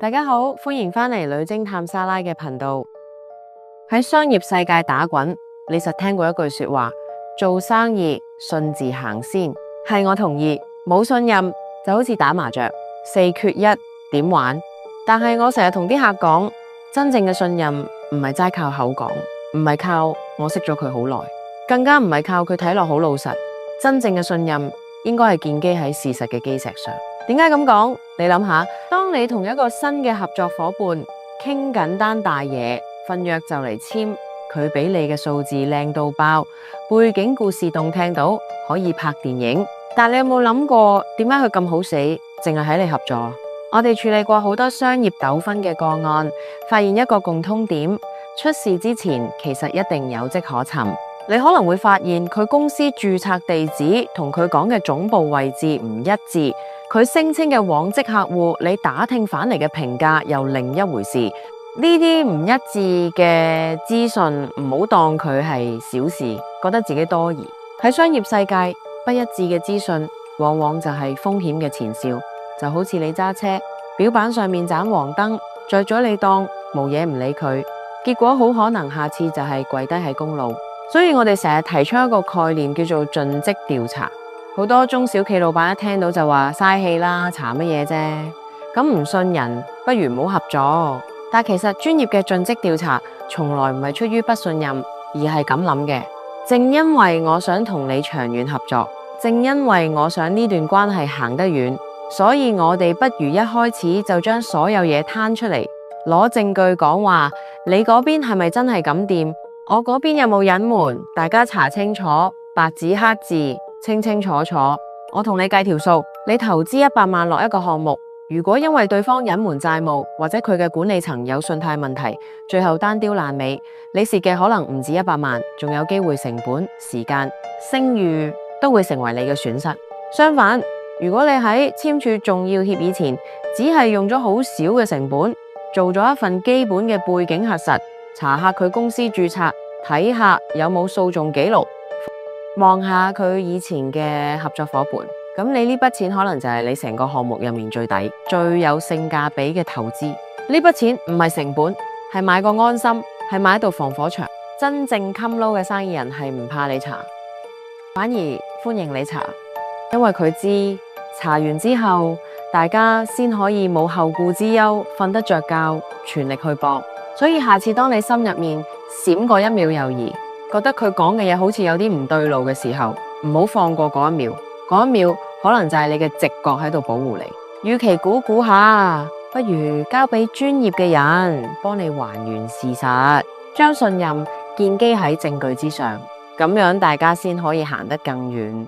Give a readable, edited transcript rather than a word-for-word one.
大家好，歡迎返嚟女偵探莎拉嘅頻道。喺商業世界打滾，你實聽過一句說話：做生意信字行先。係，我同意，冇信任就好似打麻雀，四缺一點玩？但係我成日同啲客講，真正嘅信任唔係齋靠口講，唔係靠我識咗佢好耐，更加唔係靠佢睇落好老實。真正嘅信任應該係建基喺事實嘅基石上。點解咁講？你諗下，當你同一個新嘅合作夥伴傾緊單大嘢，份約就嚟簽，佢俾你嘅數字靚到爆，背景故事動聽到可以拍電影，但你有冇諗過點解佢咁好死，淨係喺你合作？我哋處理過好多商業糾紛嘅個案，發現一個共通點：出事之前其實一定有跡可尋。你可能會發現佢公司註冊地址同佢講嘅總部位置唔一致，佢聲稱嘅往績客戶，你打聽返嚟嘅評價又另一回事。呢啲唔一致嘅資訊，唔好當佢係小事，覺得自己多疑。喺商業世界，不一致嘅資訊往往就係風險嘅前兆。就好似你揸車，表板上面盞黃燈，着咗你當冇嘢唔理佢，結果好可能下次就係跪低喺公路。所以我哋成日提出一個概念叫做盡職調查。好多中小企老闆一聽到就話嘥氣啦，查乜嘢啫？咁唔信人，不如唔好合作。但其實專業嘅盡職調查從來唔係出於不信任，而係咁諗嘅。正因為我想同你長遠合作，正因為我想呢段關係行得遠，所以我哋不如一開始就將所有嘢攤出嚟，攞證據講話，你嗰邊係咪真係咁掂？我嗰邊有冇隱瞞？大家查清楚，白紙黑字，清清楚楚。我同你計條數，你投資100萬落一個項目，如果因為對方隱瞞債務，或者佢嘅管理層有信貸問題，最後單雕爛尾，你蝕嘅可能唔止100萬，仲有機會成本、時間、聲譽都會成為你嘅損失。相反，如果你喺簽署重要協議前，只係用咗好少嘅成本，做咗一份基本嘅背景核實，查下佢公司註冊，睇下有冇訴訟記錄，望下佢以前嘅合作夥伴，咁你呢筆錢可能就係你成個項目入面最抵、最有性價比嘅投資。呢筆錢唔係成本，係買個安心，係買一道防火牆。真正襟撈嘅生意人係唔怕你查，反而歡迎你查，因為佢知查完之後，大家先可以冇後顧之憂，瞓得着覺，全力去搏。所以下次當你心入面閃過一秒猶豫，覺得佢講嘅嘢好似有啲唔對路嘅時候，唔好放過嗰一秒。嗰一秒可能就係你嘅直覺喺度保護你。與其估下，不如交俾專業嘅人幫你還原事實，將信任建基喺證據之上，咁樣大家先可以行得更遠。